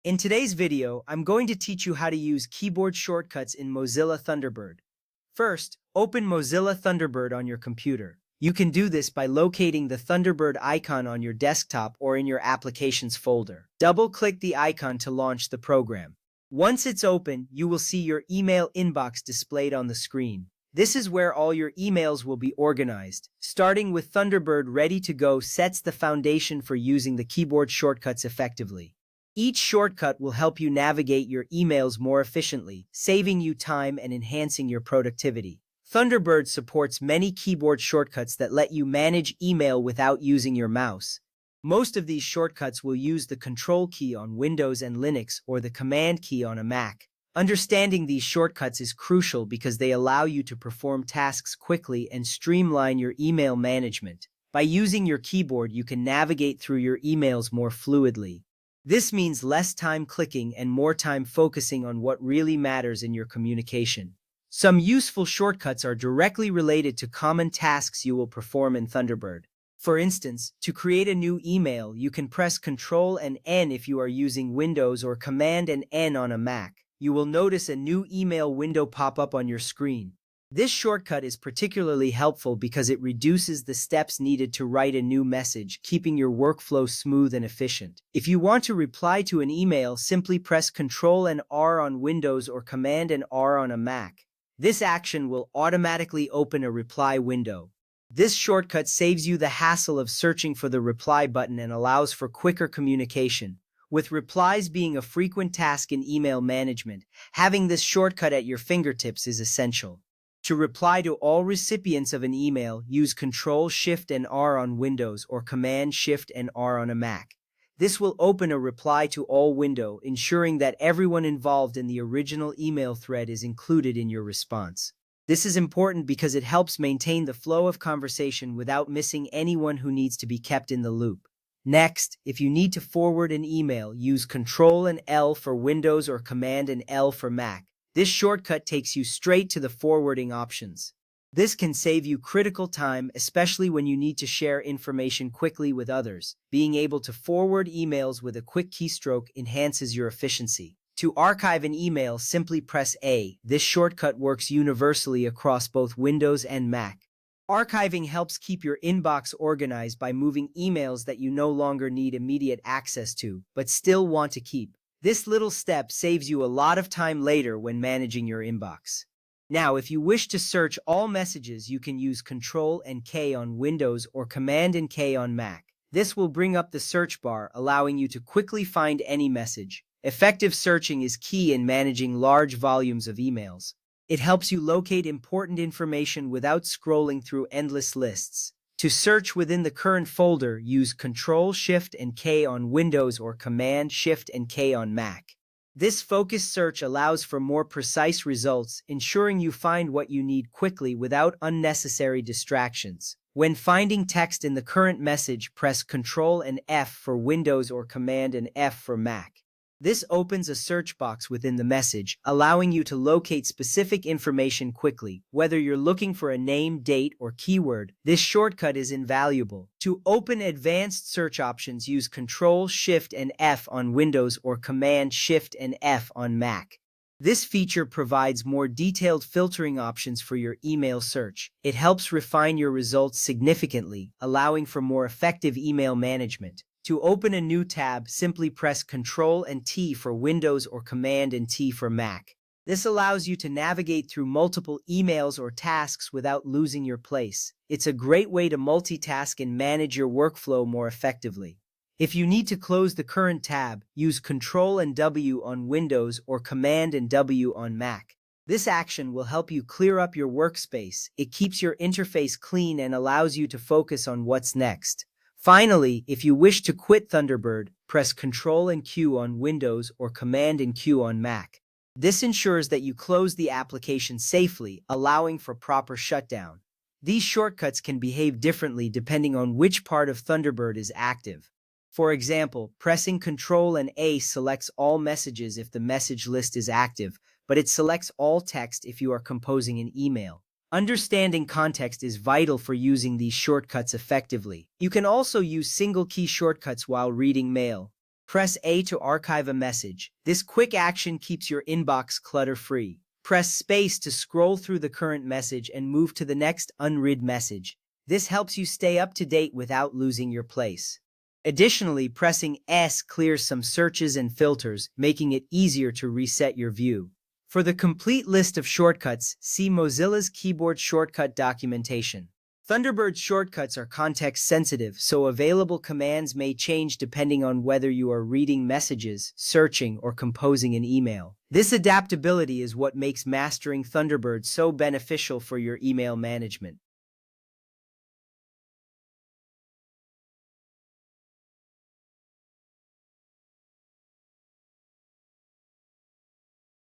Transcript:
In today's video, I'm going to teach you how to use keyboard shortcuts in Mozilla Thunderbird. First, open Mozilla Thunderbird on your computer. You can do this by locating the Thunderbird icon on your desktop or in your Applications folder. Double-click the icon to launch the program. Once it's open, you will see your email inbox displayed on the screen. This is where all your emails will be organized. Starting with Thunderbird ready to go sets the foundation for using the keyboard shortcuts effectively. Each shortcut will help you navigate your emails more efficiently, saving you time and enhancing your productivity. Thunderbird supports many keyboard shortcuts that let you manage email without using your mouse. Most of these shortcuts will use the Control key on Windows and Linux or the Command key on a Mac. Understanding these shortcuts is crucial because they allow you to perform tasks quickly and streamline your email management. By using your keyboard, you can navigate through your emails more fluidly. This means less time clicking and more time focusing on what really matters in your communication. Some useful shortcuts are directly related to common tasks you will perform in Thunderbird. For instance, to create a new email, you can press Ctrl and N if you are using Windows or Command and N on a Mac. You will notice a new email window pop up on your screen. This shortcut is particularly helpful because it reduces the steps needed to write a new message, keeping your workflow smooth and efficient. If you want to reply to an email, simply press Ctrl and R on Windows or Command and R on a Mac. This action will automatically open a reply window. This shortcut saves you the hassle of searching for the reply button and allows for quicker communication. With replies being a frequent task in email management, having this shortcut at your fingertips is essential. To reply to all recipients of an email, use Ctrl-Shift and R on Windows or Command-Shift and R on a Mac. This will open a reply to all window, ensuring that everyone involved in the original email thread is included in your response. This is important because it helps maintain the flow of conversation without missing anyone who needs to be kept in the loop. Next, if you need to forward an email, use Ctrl and L for Windows or Command and L for Mac. This shortcut takes you straight to the forwarding options. This can save you critical time, especially when you need to share information quickly with others. Being able to forward emails with a quick keystroke enhances your efficiency. To archive an email, simply press A. This shortcut works universally across both Windows and Mac. Archiving helps keep your inbox organized by moving emails that you no longer need immediate access to, but still want to keep. This little step saves you a lot of time later when managing your inbox. Now, if you wish to search all messages, you can use Ctrl and K on Windows or Command and K on Mac. This will bring up the search bar, allowing you to quickly find any message. Effective searching is key in managing large volumes of emails. It helps you locate important information without scrolling through endless lists. To search within the current folder, use Ctrl-Shift and K on Windows or Command-Shift and K on Mac. This focused search allows for more precise results, ensuring you find what you need quickly without unnecessary distractions. When finding text in the current message, press Ctrl and F for Windows or Command and F for Mac. This opens a search box within the message, allowing you to locate specific information quickly. Whether you're looking for a name, date, or keyword, this shortcut is invaluable. To open advanced search options, use Ctrl-Shift and F on Windows or Command-Shift and F on Mac. This feature provides more detailed filtering options for your email search. It helps refine your results significantly, allowing for more effective email management. To open a new tab, simply press Ctrl and T for Windows or Command and T for Mac. This allows you to navigate through multiple emails or tasks without losing your place. It's a great way to multitask and manage your workflow more effectively. If you need to close the current tab, use Ctrl and W on Windows or Command and W on Mac. This action will help you clear up your workspace. It keeps your interface clean and allows you to focus on what's next. Finally, if you wish to quit Thunderbird, press Ctrl and Q on Windows or Command and Q on Mac. This ensures that you close the application safely, allowing for proper shutdown. These shortcuts can behave differently depending on which part of Thunderbird is active. For example, pressing Ctrl and A selects all messages if the message list is active, but it selects all text if you are composing an email. Understanding context is vital for using these shortcuts effectively. You can also use single-key shortcuts while reading mail. Press A to archive a message. This quick action keeps your inbox clutter-free. Press space to scroll through the current message and move to the next unread message. This helps you stay up to date without losing your place. Additionally, pressing S clears some searches and filters, making it easier to reset your view. For the complete list of shortcuts, see Mozilla's keyboard shortcut documentation. Thunderbird's shortcuts are context-sensitive, so available commands may change depending on whether you are reading messages, searching, or composing an email. This adaptability is what makes mastering Thunderbird so beneficial for your email management.